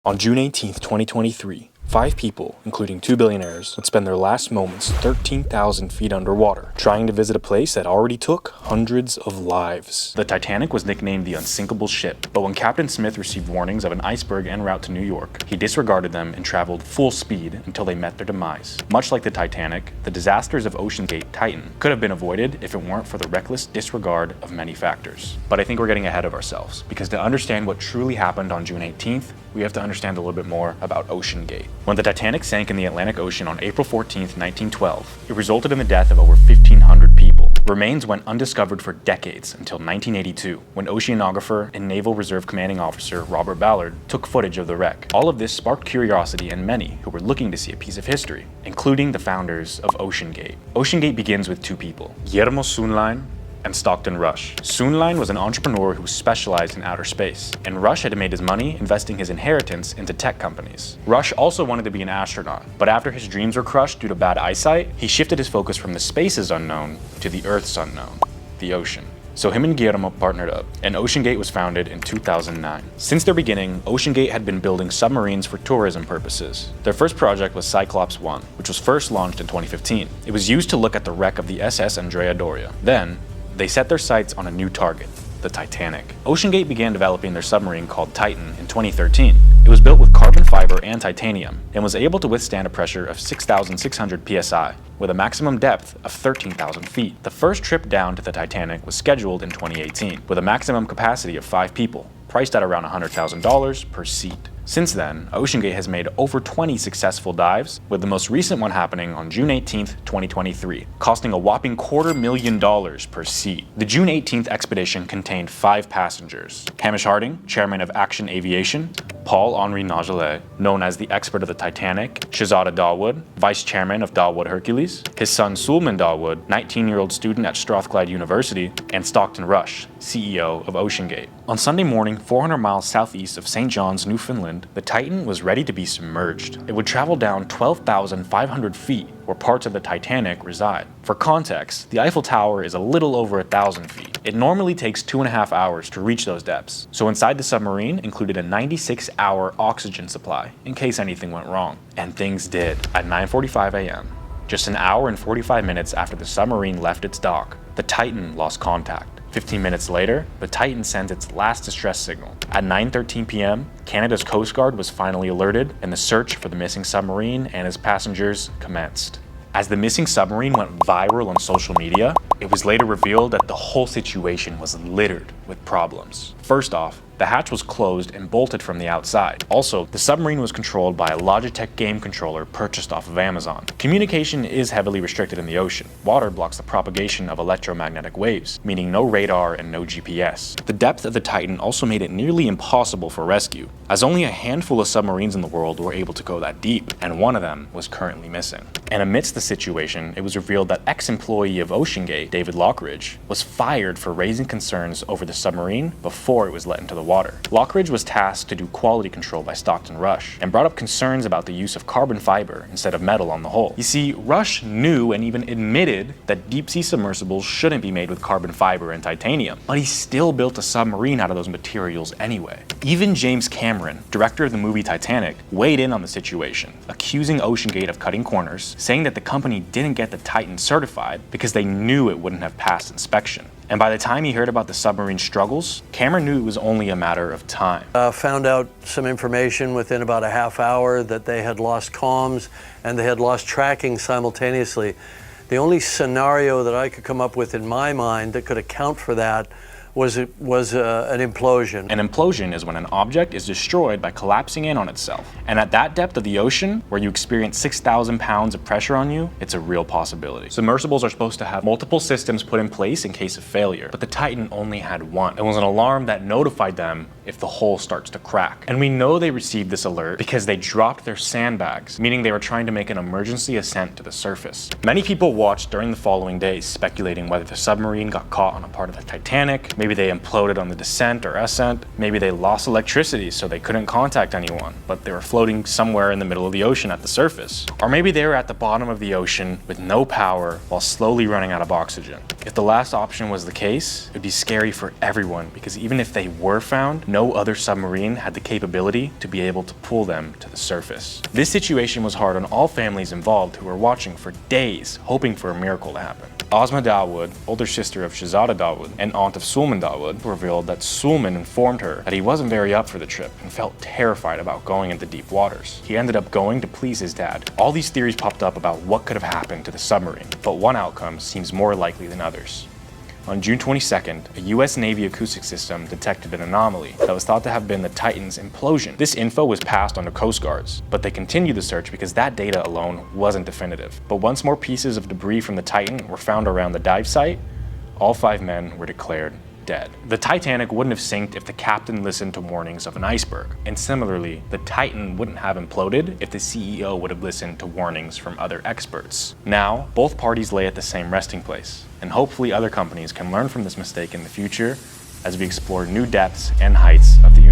On June 18, 2023, 5 people, including 2 billionaires, would spend their last moments 13,000 feet underwater, trying to visit a place that already took hundreds of lives. The Titanic was nicknamed the unsinkable ship, but when Captain Smith received warnings of an iceberg en route to New York, he disregarded them and traveled full speed until they met their demise. Much like the Titanic, the disasters of OceanGate Titan could have been avoided if it weren't for the reckless disregard of many factors. But I think we're getting ahead of ourselves, because to understand what truly happened on June 18th, we have to understand a little bit more about OceanGate. When the Titanic sank in the Atlantic Ocean on April 14, 1912, it resulted in the death of over 1,500 people. Remains went undiscovered for decades until 1982, when oceanographer and Naval Reserve Commanding Officer Robert Ballard took footage of the wreck. All of this sparked curiosity in many who were looking to see a piece of history, including the founders of OceanGate. OceanGate begins with 2 people, Guillermo Soonline and Stockton Rush. Soonline was an entrepreneur who specialized in outer space, and Rush had made his money investing his inheritance into tech companies. Rush also wanted to be an astronaut, but after his dreams were crushed due to bad eyesight, he shifted his focus from the space's unknown to the Earth's unknown, the ocean. So him and Guillermo partnered up, and OceanGate was founded in 2009. Since their beginning, OceanGate had been building submarines for tourism purposes. Their first project was Cyclops 1, which was first launched in 2015. It was used to look at the wreck of the SS Andrea Doria. Then, they set their sights on a new target, the Titanic. OceanGate began developing their submarine called Titan in 2013. It was built with carbon fiber and titanium, and was able to withstand a pressure of 6,600 psi, with a maximum depth of 13,000 feet. The first trip down to the Titanic was scheduled in 2018, with a maximum capacity of 5 people, priced at around $100,000 per seat. Since then, OceanGate has made over 20 successful dives, with the most recent one happening on June 18th, 2023, costing a whopping $250,000 per seat. The June 18th expedition contained 5 passengers: Hamish Harding, chairman of Action Aviation; Paul-Henri Nagelet, known as the expert of the Titanic; Shahzada Dawood, vice chairman of Dawood Hercules; his son Sulman Dawood, 19-year-old student at Strathclyde University; and Stockton Rush, CEO of OceanGate. On Sunday morning, 400 miles southeast of St. John's, Newfoundland, the Titan was ready to be submerged. It would travel down 12,500 feet, where parts of the Titanic reside. For context, the Eiffel Tower is a little over 1,000 feet. It normally takes 2.5 hours to reach those depths, so inside the submarine included a 96-hour oxygen supply, in case anything went wrong. And things did. At 9:45 a.m., just an hour and 45 minutes after the submarine left its dock, the Titan lost contact. 15 minutes later, the Titan sends its last distress signal. At 9:13 p.m., Canada's Coast Guard was finally alerted, and the search for the missing submarine and its passengers commenced. As the missing submarine went viral on social media, it was later revealed that the whole situation was littered with problems. First off, the hatch was closed and bolted from the outside. Also, the submarine was controlled by a Logitech game controller purchased off of Amazon. Communication is heavily restricted in the ocean. Water blocks the propagation of electromagnetic waves, meaning no radar and no GPS. The depth of the Titan also made it nearly impossible for rescue, as only a handful of submarines in the world were able to go that deep, and one of them was currently missing. And amidst the situation, it was revealed that ex-employee of OceanGate, David Lockridge, was fired for raising concerns over the submarine before it was let into the water. Lockridge was tasked to do quality control by Stockton Rush, and brought up concerns about the use of carbon fiber instead of metal on the hull. You see, Rush knew and even admitted that deep-sea submersibles shouldn't be made with carbon fiber and titanium, but he still built a submarine out of those materials anyway. Even James Cameron, director of the movie Titanic, weighed in on the situation, accusing OceanGate of cutting corners, saying that the company didn't get the Titan certified because they knew it wouldn't have passed inspection. And by the time he heard about the submarine's struggles, Cameron knew it was only a matter of time. Found out some information within about a half hour that they had lost comms and they had lost tracking simultaneously. The only scenario that I could come up with in my mind that could account for that was an implosion. An implosion is when an object is destroyed by collapsing in on itself. And at that depth of the ocean, where you experience 6,000 pounds of pressure on you, it's a real possibility. Submersibles are supposed to have multiple systems put in place in case of failure, but the Titan only had one. It was an alarm that notified them if the hull starts to crack. And we know they received this alert because they dropped their sandbags, meaning they were trying to make an emergency ascent to the surface. Many people watched during the following days, speculating whether the submarine got caught on a part of the Titanic, Maybe they imploded on the descent or ascent. Maybe they lost electricity so they couldn't contact anyone, but they were floating somewhere in the middle of the ocean at the surface. Or maybe they were at the bottom of the ocean with no power while slowly running out of oxygen. If the last option was the case, it would be scary for everyone because even if they were found, no other submarine had the capability to be able to pull them to the surface. This situation was hard on all families involved who were watching for days, hoping for a miracle to happen. Ozma Dawood, older sister of Shahzada Dawood and aunt of Sulman Dawood, revealed that Sulman informed her that he wasn't very up for the trip and felt terrified about going into deep waters. He ended up going to please his dad. All these theories popped up about what could have happened to the submarine, but one outcome seems more likely than others. On June 22nd, a US Navy acoustic system detected an anomaly that was thought to have been the Titan's implosion. This info was passed on to Coast Guards, but they continued the search because that data alone wasn't definitive. But once more pieces of debris from the Titan were found around the dive site, all 5 men were declared dead. The Titanic wouldn't have sinked if the captain listened to warnings of an iceberg. And similarly, the Titan wouldn't have imploded if the CEO would have listened to warnings from other experts. Now, both parties lay at the same resting place, and hopefully other companies can learn from this mistake in the future as we explore new depths and heights of the universe.